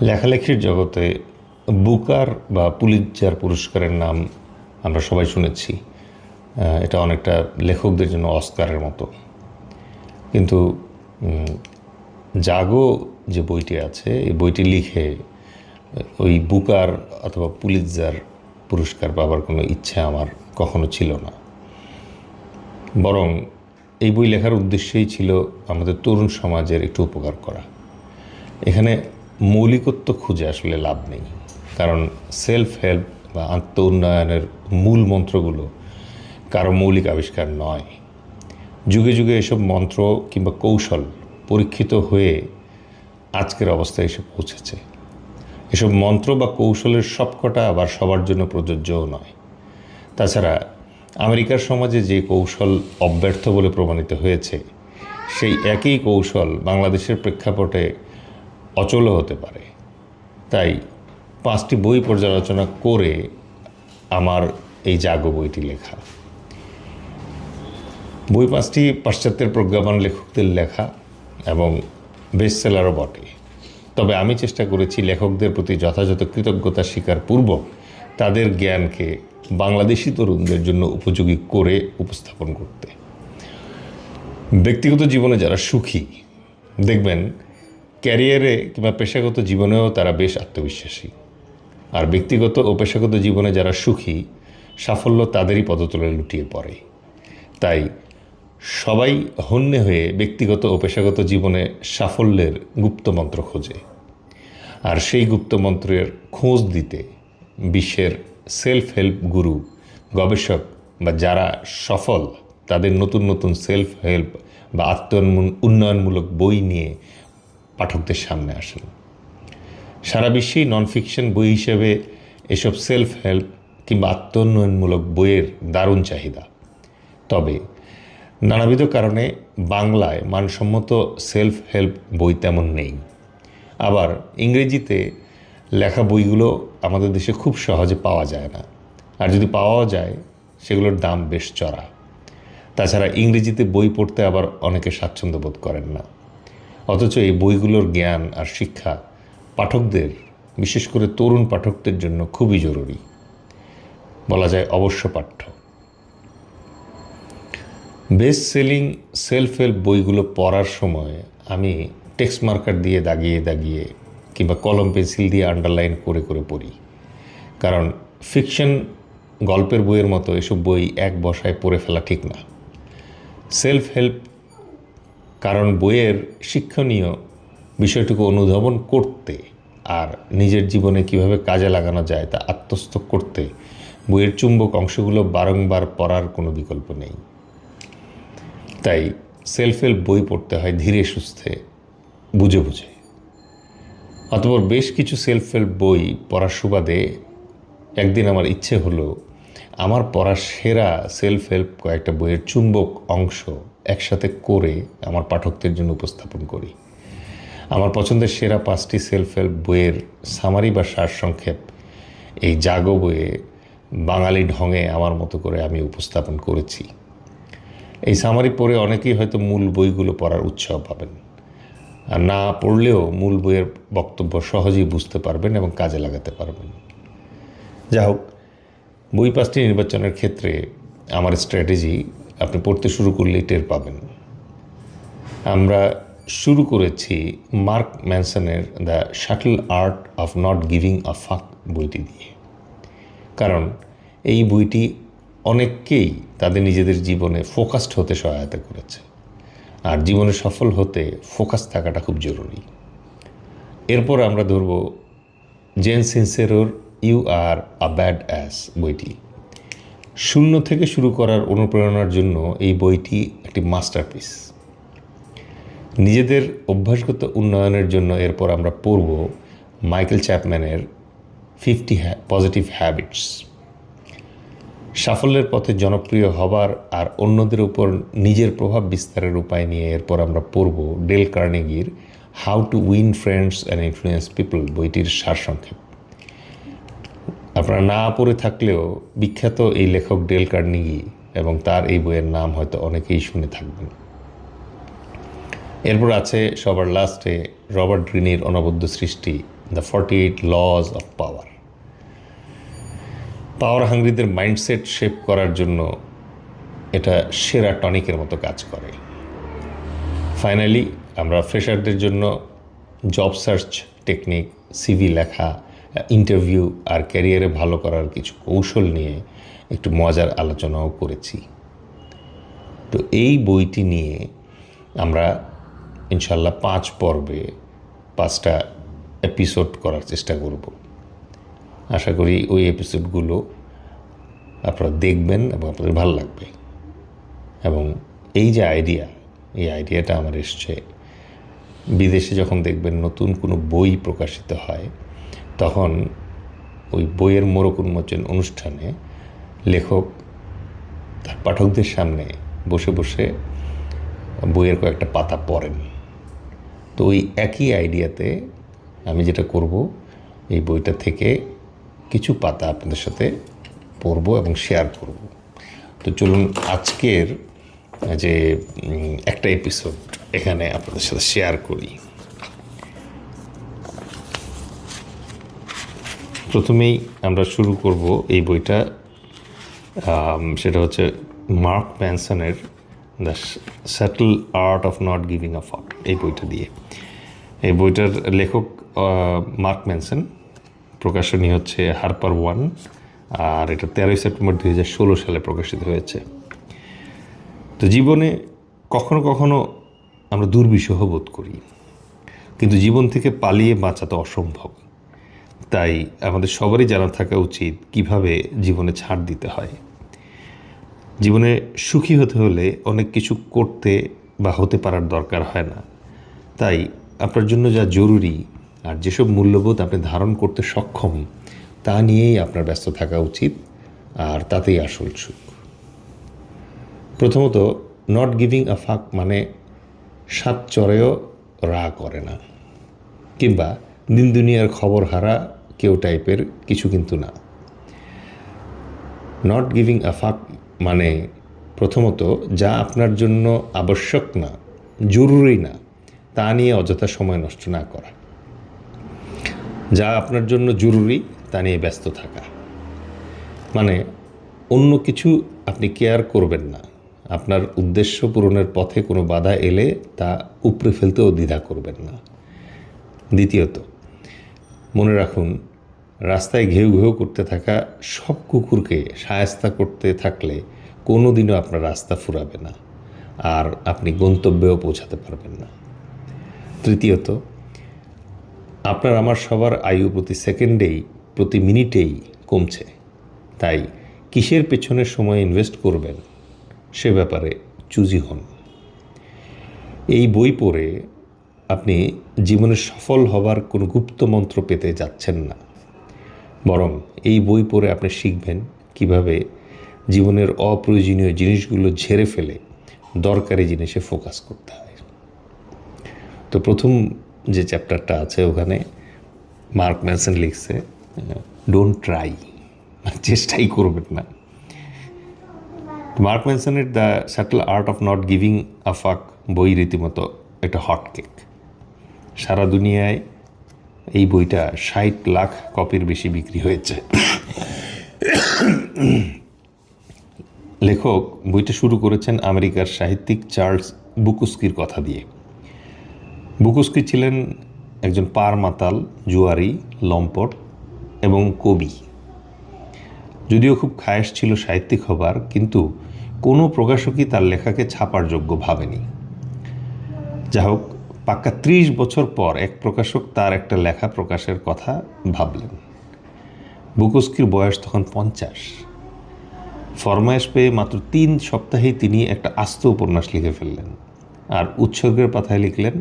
লেখালেখির জগতে বুকার বা পুলিৎজার পুরস্কারের নাম আমরা সবাই শুনেছি। এটা অনেকটা লেখকদের জন্য অস্কারের মতো। কিন্তু জাগো যে বইটি আছে, এই বইটি লিখে ওই বুকার অথবা পুলিৎজার পুরস্কার পাবার কোনো ইচ্ছা আমার কখনো ছিল না। বরং এই বই লেখার উদ্দেশ্যই ছিল আমাদের তরুণ সমাজের একটু উপকার করা। এখানে মৌলিকত্ব খুঁজে আসলে লাভ নেই, কারণ সেলফ হেল্প বা আত্ম উন্নয়নের মূল মন্ত্রগুলো কারো মৌলিক আবিষ্কার নয়। যুগে যুগে এসব মন্ত্র কিংবা কৌশল পরীক্ষিত হয়ে আজকের অবস্থায় এসে পৌঁছেছে। এসব মন্ত্র বা কৌশলের সবকটা আবার সবার জন্য প্রযোজ্যও নয়। তাছাড়া আমেরিকার সমাজে যে কৌশল অব্যর্থ বলে প্রমাণিত হয়েছে, সেই একই কৌশল বাংলাদেশের প্রেক্ষাপটে অচলও হতে পারে। তাই 5টি বই পর্যালোচনা করে আমার এই জাগো বইটি লেখা। বই 5টি পাশ্চাত্যের প্রজ্ঞাবান লেখকদের লেখা এবং বেস্টসেলারও বটে। তবে আমি চেষ্টা করেছি লেখকদের প্রতি যথাযথ কৃতজ্ঞতা স্বীকার পূর্বক তাদের জ্ঞানকে বাংলাদেশি তরুণদের জন্য উপযোগী করে উপস্থাপন করতে। ব্যক্তিগত জীবনে যারা সুখী, দেখবেন ক্যারিয়ারে কিংবা পেশাগত জীবনেও তারা বেশ আত্মবিশ্বাসী। আর ব্যক্তিগত ও পেশাগত জীবনে যারা সুখী, সাফল্য তাদেরই পদতলে লুটিয়ে পড়ে। তাই সবাই হন্যে হয়ে ব্যক্তিগত ও পেশাগত জীবনে সাফল্যের গুপ্তমন্ত্র খোঁজে। আর সেই গুপ্তমন্ত্রের খোঁজ দিতে বিশ্বের সেলফ হেল্প গুরু, গবেষক বা যারা সফল, তাদের নতুন নতুন সেলফ হেল্প বা উন্নয়নমূলক বই নিয়ে পাঠকদের সামনে আসেন। সারা বিশ্বেই নন ফিকশন বই হিসেবে এসব সেলফ হেল্প কিংবা আত্মোন্নয়নমূলক বইয়ের দারুণ চাহিদা। তবে নানাবিধ কারণে বাংলায় মানসম্মত সেলফ হেল্প বই তেমন নেই। আবার ইংরেজিতে লেখা বইগুলো আমাদের দেশে খুব সহজে পাওয়া যায় না, আর যদি পাওয়াও যায় সেগুলোর দাম বেশ চড়া। তাছাড়া ইংরেজিতে বই পড়তে আবার অনেকে স্বাচ্ছন্দ্য বোধ করেন না। অথচ এই বইগুলোর জ্ঞান আর শিক্ষা পাঠকদের, বিশেষ করে তরুণ পাঠকদের জন্য খুবই জরুরি, বলা যায় অবশ্য পাঠ্য। বেস্ট সেলিং সেলফ হেল্প বইগুলো পড়ার সময় আমি টেক্সট মার্কার দিয়ে দাগিয়ে দাগিয়ে কিংবা কলম পেন্সিল দিয়ে আন্ডারলাইন করে করে পড়ি। কারণ ফিকশন গল্পের বইয়ের মতো এসব বই এক বসায় পড়ে ফেলা ঠিক না। সেলফ হেল্প কারণ বইয়ের শিক্ষণীয় বিষয়টুকু অনুধাবন করতে আর নিজের জীবনে কিভাবে কাজে লাগানো যায় তা আত্মস্থ করতে বইয়ের চুম্বক অংশগুলো বারংবার পড়ার কোনো বিকল্প নেই। তাই সেলফ হেল্প বই পড়তে হয় ধীরে সুস্থে, বুঝে বুঝে। অতঃপর বেশ কিছু সেলফ হেল্প বই পড়ার সুবাদে একদিন আমার ইচ্ছে হলো আমার পড়া সেরা সেলফ হেল্প কয়েকটা বইয়ের চুম্বক অংশ একসাথে করে আমার পাঠকদের জন্য উপস্থাপন করি। আমার পছন্দের সেরা 5টি সেলফ হেল্প বইয়ের সামারি বা সারসংক্ষেপ এই জাগো বইয়ে বাঙালি ঢঙে আমার মতো করে আমি উপস্থাপন করেছি। এই সামারি পড়ে অনেকেই হয়তো মূল বইগুলো পড়ার উৎসাহ পাবেন, আর না পড়লেও মূল বইয়ের বক্তব্য সহজেই বুঝতে পারবেন এবং কাজে লাগাতে পারবেন। যা হোক, বই 5টি নির্বাচনের ক্ষেত্রে আমার স্ট্র্যাটেজি আপনি পড়তে শুরু করলেই টের পাবেন। আমরা শুরু করেছি মার্ক ম্যানসনের the shuttle art of not giving a ফাক বইটি দিয়ে। কারণ এই বইটি অনেককেই তাদের নিজেদের জীবনে ফোকাসড হতে সহায়তা করেছে, আর জীবনে সফল হতে ফোকাস থাকাটা খুব জরুরি। এরপর আমরা ধরব জেন সিনসেরোর you are a bad ass বইটি। শূন্য থেকে শুরু করার অনুপ্রেরণার জন্য এই বইটি একটি মাস্টারপিস। নিজেদের অভ্যাসগত উন্নয়নের জন্য এরপর আমরা পড়ব মাইকেল চ্যাপম্যানের 50 পজিটিভ হ্যাবিটস। সাফল্যের পথে জনপ্রিয় হবার আর অন্যদের উপর নিজের প্রভাব বিস্তারের উপায় নিয়ে এরপর আমরা পড়ব ডেল কার্নেগির how to win friends and influence people বইটির সারসংক্ষেপ। আপনারা না পড়ে থাকলেও বিখ্যাত এই লেখক ডেল কার্নেগি এবং তার এই বইয়ের নাম হয়তো অনেকেই শুনে থাকবেন। এরপর আছে সবার লাস্টে রবার্ট গ্রিনির অনবদ্য সৃষ্টি the 48 laws of power. Power হাংরিদের মাইন্ডসেট শেপ করার জন্য এটা সেরা টনিকের মতো কাজ করে। ফাইনালি আমরা ফ্রেশারদের জন্য জব সার্চ টেকনিক, সিভি লেখা, ইন্টারভিউ আর ক্যারিয়ারে ভালো করার কিছু কৌশল নিয়ে একটু মজার আলোচনাও করেছি। তো এই বইটি নিয়ে আমরা ইনশাল্লাহ 5 পর্বে 5টা এপিসোড করার চেষ্টা করব। আশা করি ওই এপিসোডগুলো আপনারা দেখবেন এবং আপনাদের ভালো লাগবে। এবং এই যে এই আইডিয়াটা আমার এসছে বিদেশে যখন দেখবেন নতুন কোনো বই প্রকাশিত হয়, তখন ওই বইয়ের মোড়ক উন্মোচন অনুষ্ঠানে লেখক তার পাঠকদের সামনে বসে বসে বইয়ের কয়েকটা পাতা পড়েন। তো ওই একই আইডিয়াতে আমি যেটা করব, এই বইটা থেকে কিছু পাতা আপনাদের সাথে পড়ব এবং শেয়ার করব। তো চলুন আজকের যে একটা এপিসোড এখানে আপনাদের সাথে শেয়ার করি। প্রথমেই আমরা শুরু করব এই বইটা, সেটা হচ্ছে মার্ক ম্যানসনের the subtle art of not giving a ফাক, এই বইটা দিয়ে। এই বইটার লেখক মার্ক ম্যানসন, প্রকাশনী হচ্ছে হারপার ওয়ান, আর এটা 13 সেপ্টেম্বর 2016 সালে প্রকাশিত হয়েছে। তো জীবনে কখনো কখনো আমরা দুর্বিষহ বোধ করি, কিন্তু জীবন থেকে পালিয়ে বাঁচা তো অসম্ভব। তাই আমাদের সবারই জানা থাকা উচিত কিভাবে জীবনে ছাড় দিতে হয়। জীবনে সুখী হতে হলে অনেক কিছু করতে বা হতে পারার দরকার হয় না। তাই আপনার জন্য যা জরুরি আর যেসব মূল্যবোধ আপনি ধারণ করতে সক্ষম, তা নিয়েই আপনার ব্যস্ত থাকা উচিত, আর তাতেই আসল সুখ। প্রথমত, নট গিভিং আ ফাক মানে সাত চড়েও রা করে না, কিংবা দিন দুনিয়ার খবর হারা কেউ টাইপের কিছু কিন্তু না। নট গিভিং আ ফাক মানে প্রথমত যা আপনার জন্য আবশ্যক না, জরুরি না, তা নিয়ে অযথা সময় নষ্ট না করা। যা আপনার জন্য জরুরি তা নিয়ে ব্যস্ত থাকা, মানে অন্য কিছু আপনি কেয়ার করবেন না। আপনার উদ্দেশ্য পূরণের পথে কোনো বাধা এলে তা উপড়ে ফেলতেও দ্বিধা করবেন না। দ্বিতীয়ত, মনে রাখুন, রাস্তায় ঘেউ ঘেউ করতে থাকা সব কুকুরকে শায়েস্তা করতে থাকলে কোনো দিনও আপনার রাস্তা ফুরাবে না, আর আপনি গন্তব্যেও পৌঁছাতে পারবেন না। তৃতীয়ত, আপনার আমার সবার আয়ু প্রতি সেকেন্ডেই প্রতি মিনিটেই কমছে। তাই কিসের পেছনে সময় ইনভেস্ট করবেন সে ব্যাপারে চুজি হন। এই বই পড়ে আপনি জীবনে সফল হবার কোনো গুপ্ত মন্ত্র পেতে যাচ্ছেন না, বরং এই বই পড়ে আপনি শিখবেন কিভাবে জীবনের অপ্রয়োজনীয় জিনিসগুলো ঝেড়ে ফেলে দরকারি জিনিসে ফোকাস করতে হয়। তো প্রথম যে চ্যাপ্টারটা আছে ওখানে মার্ক ম্যানসন লিখছে, ডোন্ট ট্রাই, চেষ্টাই করবেন না। মার্ক ম্যানসনের the subtle art of not giving a ফাক বই রীতিমতো একটা হট কেক। সারা দুনিয়ায় এই বইটা 60 লাখ কপির বেশি বিক্রি হয়েছে। লেখক বইটা শুরু করেছেন আমেরিকার সাহিত্যিক চার্লস বুকস্কির কথা দিয়ে। বুকস্কি ছিলেন একজন পার মাতাল, জুয়ারি, লম্পট এবং কবি। যদিও খুব খায়েশ ছিল সাহিত্যিক হবার, কিন্তু কোনো প্রকাশকই তার লেখাকে ছাপার যোগ্য ভাবেনি। যা হোক, পাক্কা 30 বছর পর এক প্রকাশক তার একটা লেখা প্রকাশের কথা ভাবলেন। বুকস্কির বয়স তখন 50। ফরমায়েশ পেয়ে মাত্র 3 সপ্তাহেই তিনি একটা আস্ত উপন্যাস লিখে ফেললেন, আর উৎসর্গের পাতায় লিখলেন,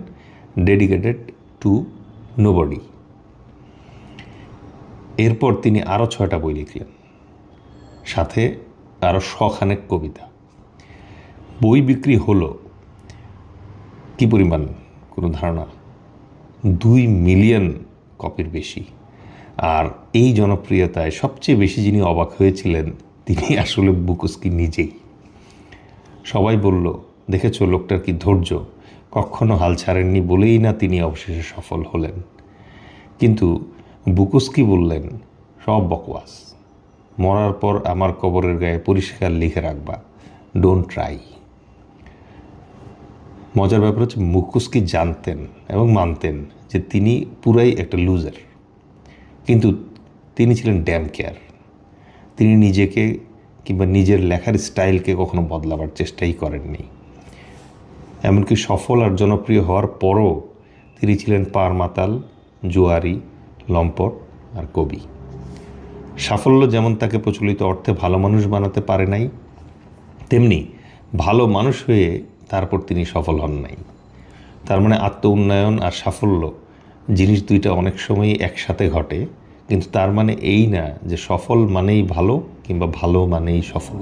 ডেডিকেটেড টু নোবডি। এরপর তিনি আরও 6টা বই লিখলেন, সাথে আরও 100 খানেক কবিতা। বই বিক্রি হলো কি পরিমাণ কোনো ধারণা? 2 মিলিয়ন কপির বেশি। আর এই জনপ্রিয়তায় সবচেয়ে বেশি যিনি অবাক হয়েছিলেন তিনি আসলে বুকস্কি নিজেই। সবাই বলল, দেখেছো লোকটার কি ধৈর্য, কখনো হাল ছাড়েননি বলেই না তিনি অবশেষে সফল হলেন। কিন্তু বুকোস্কি বললেন, সব বকওয়াস। মরার পর আমার কবরের গায়ে পরিষ্কার লিখে রাখবা, ডোন্ট ট্রাই। মজার ব্যাপার হচ্ছে বুকোস্কি জানতেন এবং মানতেন যে তিনি পুরাই একটা লুজার, কিন্তু তিনি ছিলেন ড্যাম কেয়ার। তিনি নিজেকে কিংবা নিজের লেখার স্টাইলকে কখনো বদলাবার চেষ্টাই করেননি। এমনকি সফল আর জনপ্রিয় হওয়ার পরও তিনি ছিলেন পারমাতাল, জুয়ারি, লম্পট আর কবি। সাফল্য যেমন তাকে প্রচলিত অর্থে ভালো মানুষ বানাতে পারে নাই, তেমনি ভালো মানুষ হয়ে তারপর তিনি সফল হন নাই। তার মানে আত্ম উন্নয়ন আর সাফল্য জিনিস দুইটা অনেক সময়ই একসাথে ঘটে, কিন্তু তার মানে এই না যে সফল মানেই ভালো কিংবা ভালো মানেই সফল।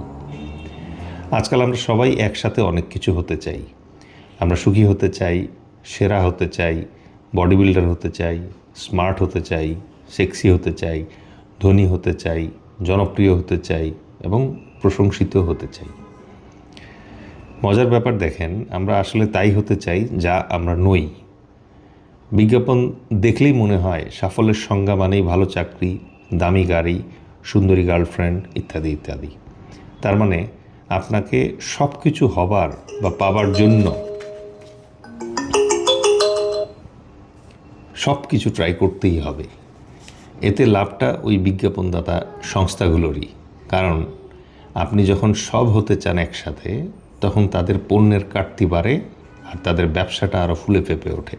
আজকাল আমরা সবাই একসাথে অনেক কিছু হতে চাই। আমরা সুখী হতে চাই, সেরা হতে চাই, বডি বিল্ডার হতে চাই, স্মার্ট হতে চাই, সেক্সি হতে চাই, ধনী হতে চাই, জনপ্রিয় হতে চাই এবং প্রশংসিত হতে চাই। মজার ব্যাপার দেখেন, আমরা আসলে তাই হতে চাই যা আমরা নই। বিজ্ঞাপন দেখলেই মনে হয় সাফল্যের সংজ্ঞা মানেই ভালো চাকরি, দামি গাড়ি, সুন্দরী গার্লফ্রেন্ড ইত্যাদি ইত্যাদি। তার মানে আপনাকে সব কিছু হবার বা পাবার জন্য সব কিছু ট্রাই করতেই হবে। এতে লাভটা ওই বিজ্ঞাপনদাতা সংস্থাগুলোরই, কারণ আপনি যখন সব হতে চান একসাথে, তখন তাদের পণ্যের কাটতি বাড়ে আর তাদের ব্যবসাটা আরও ফুলে ফেঁপে ওঠে।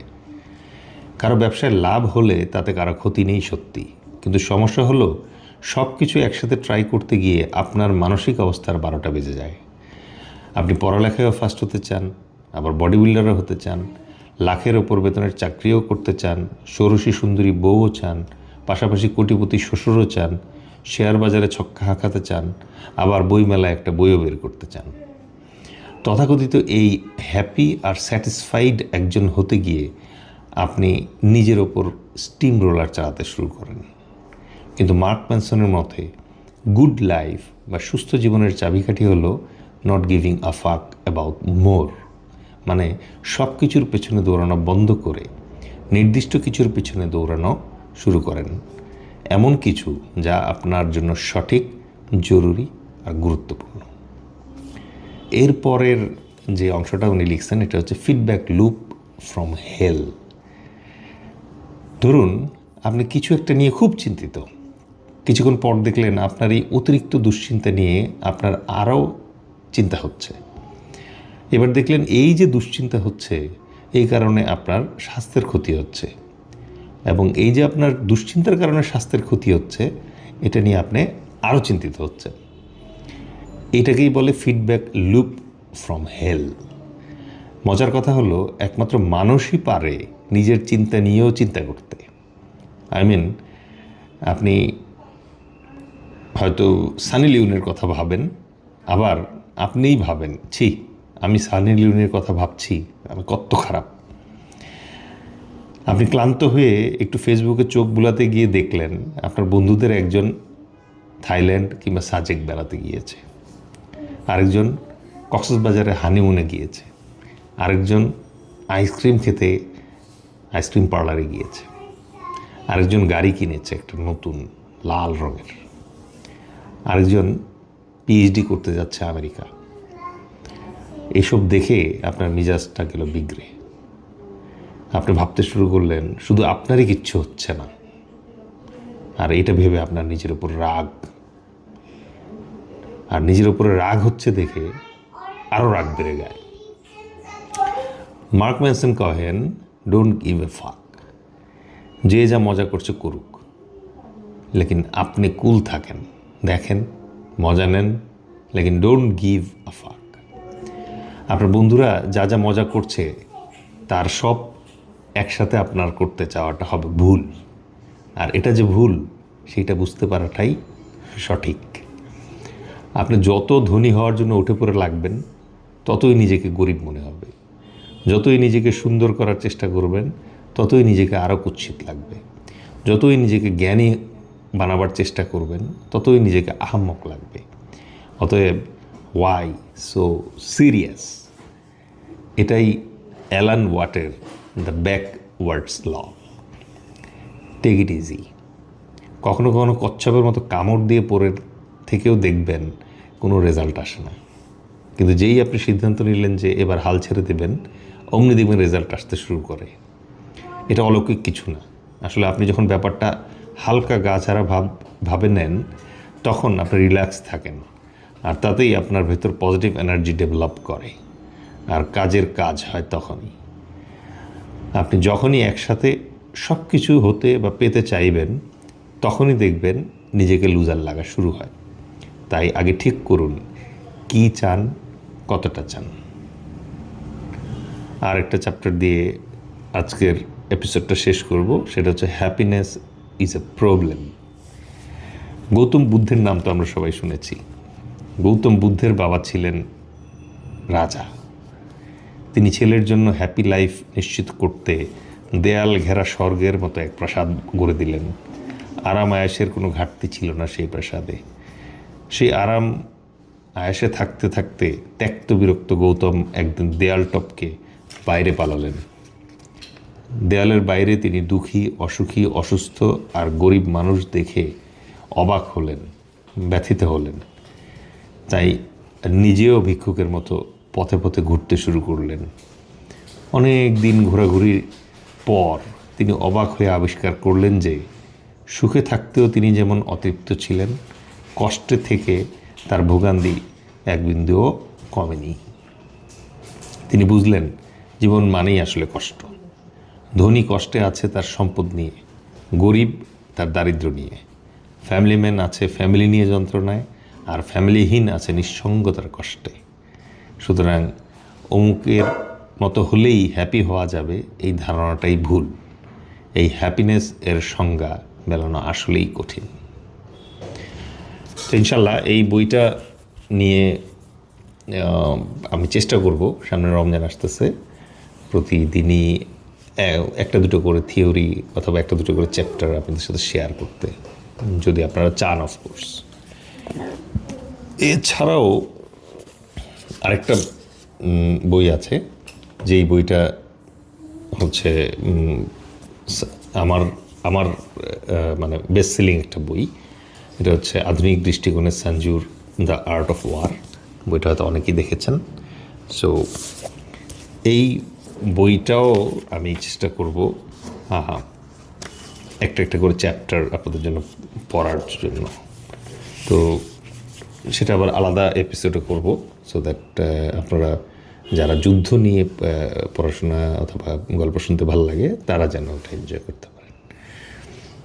কারো ব্যবসায় লাভ হলে তাতে কারো ক্ষতি নেই সত্যি, কিন্তু সমস্যা হলো সব কিছু একসাথে ট্রাই করতে গিয়ে আপনার মানসিক অবস্থার 12টা বেজে যায়। আপনি পড়ালেখায়ও ফার্স্ট হতে চান, আবার বডি বিল্ডারও হতে চান, লাখের ওপর বেতনের চাকরিও করতে চান, ষোড়শী সুন্দরী বউও চান, পাশাপাশি কোটিপতি শ্বশুরও চান, শেয়ার বাজারে ছক্কা হাঁকাতে চান, আবার বইমেলায় একটা বইও বের করতে চান। তথাকথিত এই হ্যাপি আর স্যাটিসফাইড একজন হতে গিয়ে আপনি নিজের ওপর স্টিম রোলার চালাতে শুরু করেন। কিন্তু মার্ক ম্যানসনের মতে গুড লাইফ বা সুস্থ জীবনের চাবিকাঠি হলো নট গিভিং আ ফাক অ্যাবাউট মোর, মানে সব কিছুর পেছনে দৌড়ানো বন্ধ করে নির্দিষ্ট কিছুর পেছনে দৌড়ানো শুরু করেন, এমন কিছু যা আপনার জন্য সঠিক, জরুরি আর গুরুত্বপূর্ণ। এরপরের যে অংশটা উনি লিখছেন এটা হচ্ছে ফিডব্যাক লুপ ফ্রম হেল। ধরুন আপনি কিছু একটা নিয়ে খুব চিন্তিত, কিছুক্ষণ পর দেখলেন আপনার এই অতিরিক্ত দুশ্চিন্তা নিয়ে আপনার আরও চিন্তা হচ্ছে। এবার দেখলেন এই যে দুশ্চিন্তা হচ্ছে এই কারণে আপনার স্বাস্থ্যের ক্ষতি হচ্ছে, এবং এই যে আপনার দুশ্চিন্তার কারণে স্বাস্থ্যের ক্ষতি হচ্ছে এটা নিয়ে আপনি আরও চিন্তিত হচ্ছেন। এটাকেই বলে ফিডব্যাক লুপ ফ্রম হেল। মজার কথা হলো একমাত্র মানুষই পারে নিজের চিন্তা নিয়েও চিন্তা করতে। আপনি হয়তো সানি লিওনের কথা ভাবেন, আবার আপনিই ভাবেন, ছি আমি সানি লিওনের কথা ভাবছি, আমি কত খারাপ। আপনি ক্লান্ত হয়ে একটু ফেসবুকে চোখ বুলাতে গিয়ে দেখলেন আপনার বন্ধুদের একজন থাইল্যান্ড কিংবা সাজেক বেড়াতে গিয়েছে, আরেকজন কক্সবাজারে হানিমুনে গিয়েছে, আরেকজন আইসক্রিম খেতে আইসক্রিম পার্লারে গিয়েছে, আরেকজন গাড়ি কিনেছে একটা নতুন লাল রঙের, আরেকজন পিএইচডি করতে যাচ্ছে আমেরিকা। এসব দেখে আপনার মিজাজটা গেল বিগড়ে। আপনি ভাবতে শুরু করলেন শুধু আপনারই কিচ্ছু হচ্ছে না, আর এটা ভেবে আপনার নিজের উপর রাগ, আর নিজের উপরে রাগ হচ্ছে দেখে আরও রাগ বেড়ে যায়। মার্ক ম্যানসন কহেন, ডোন্ট গিভ এ ফাক, যে যা মজা করছে করুক, লেকিন আপনি কুল থাকেন, দেখেন, মজা নেন, লেকিন ডোন্ট গিভ আ ফাক। আপনার বন্ধুরা যা যা মজা করছে তার সব একসাথে আপনার করতে চাওয়াটা হবে ভুল, আর এটা যে ভুল সেটা বুঝতে পারাটাই সঠিক। আপনি যত ধনী হওয়ার জন্য উঠে পড়ে লাগবেন ততই নিজেকে গরিব মনে হবে, যতই নিজেকে সুন্দর করার চেষ্টা করবেন ততই নিজেকে আরও কুৎসিত লাগবে, যতই নিজেকে জ্ঞানী বানাবার চেষ্টা করবেন ততই নিজেকে আহাম্মক লাগবে। অতএব ওয়াই সো সিরিয়াস, এটাই অ্যালান ওয়াটের the backwards law. Take it easy. কখনো কখনো কচ্ছপের মতো কামড় দিয়ে পড়ে থেকেও দেখবেন কোনো রেজাল্ট আসে না, কিন্তু যেই আপনি সিদ্ধান্ত নিলেন যে এবার হাল ছেড়ে দেবেন, অমনি দেখবেন রেজাল্ট আসতে শুরু করে। এটা অলৌকিক কিছু না। আসলে আপনি যখন ব্যাপারটা হালকা গা ছাড়া ভাবে নেন, তখন আপনি রিল্যাক্স থাকেন, আর তাতেই আপনার ভেতর পজিটিভ এনার্জি ডেভেলপ করে, আর কাজের কাজ হয় তখনই। আপনি যখনই একসাথে সব কিছু হতে বা পেতে চাইবেন, তখনই দেখবেন নিজেকে লুজার লাগা শুরু হয়। তাই আগে ঠিক করুন কি চান, কতটা চান। আর একটা চ্যাপ্টার দিয়ে আজকের এপিসোডটা শেষ করব, সেটা হচ্ছে happiness is a problem. Gautam বুদ্ধের নাম তো আমরা সবাই শুনেছি। গৌতম বুদ্ধের বাবা ছিলেন রাজা। তিনি ছেলের জন্য হ্যাপি লাইফ নিশ্চিত করতে দেয়াল ঘেরা স্বর্গের মতো এক প্রাসাদ গড়ে দিলেন। আরাম আয়েসের কোনো ঘাটতি ছিল না সেই প্রাসাদে। সেই আরাম আয়েসে থাকতে থাকতে ত্যক্ত বিরক্ত গৌতম একদিন দেয়াল টপকে বাইরে পালালেন। দেয়ালের বাইরে তিনি দুঃখী, অসুখী, অসুস্থ আর গরিব মানুষ দেখে অবাক হলেন, ব্যথিত হলেন। তাই নিজেও ভিক্ষুকের মতো পথে পথে ঘুরতে শুরু করলেন। অনেক দিন ঘোরাঘুরির পর তিনি অবাক হয়ে আবিষ্কার করলেন যে সুখে থাকতেও তিনি যেমন অতৃপ্ত ছিলেন, কষ্টে থেকে তার ভোগান্তি এক বিন্দুও কমেনি। তিনি বুঝলেন জীবন মানেই আসলে কষ্ট। ধনী কষ্টে আছে তার সম্পদ নিয়ে, গরিব তার দারিদ্র্য নিয়ে, ফ্যামিলি ম্যান আছে ফ্যামিলি নিয়ে যন্ত্রণায়, আর ফ্যামিলিহীন আছে নিঃসঙ্গতার কষ্টে। সুতরাং অমুকের মতো হলেই হ্যাপি হওয়া যাবে, এই ধারণাটাই ভুল। এই হ্যাপিনেস এর সংজ্ঞা মেলানো আসলেই কঠিন। তো ইনশাল্লাহ এই বইটা নিয়ে আমি চেষ্টা করব, সামনে রমজান আসতেছে, প্রতিদিনই একটা দুটো করে থিওরি অথবা একটা দুটো করে চ্যাপ্টার আপনাদের সাথে শেয়ার করতে, যদি আপনারা চান অফকোর্স। এছাড়াও আরেকটা বই আছে, যেই বইটা হচ্ছে আমার আমার মানে বেস্ট সেলিং একটা বই। এটা হচ্ছে আধুনিক দৃষ্টিকোণে সঞ্জুর দ্য আর্ট অফ ওয়ার। বইটা হয়তো অনেকেই দেখেছেন। সো এই বইটাও আমি চেষ্টা করব একটা একটা করে চ্যাপ্টার আপনাদের জন্য পড়ার জন্য। তো সেটা আবার আলাদা এপিসোডে করব, সো দ্যাট আপনারা যারা যুদ্ধ নিয়ে পড়াশোনা অথবা গল্প শুনতে ভালো লাগে, তারা যেন ওটা এনজয় করতে পারে।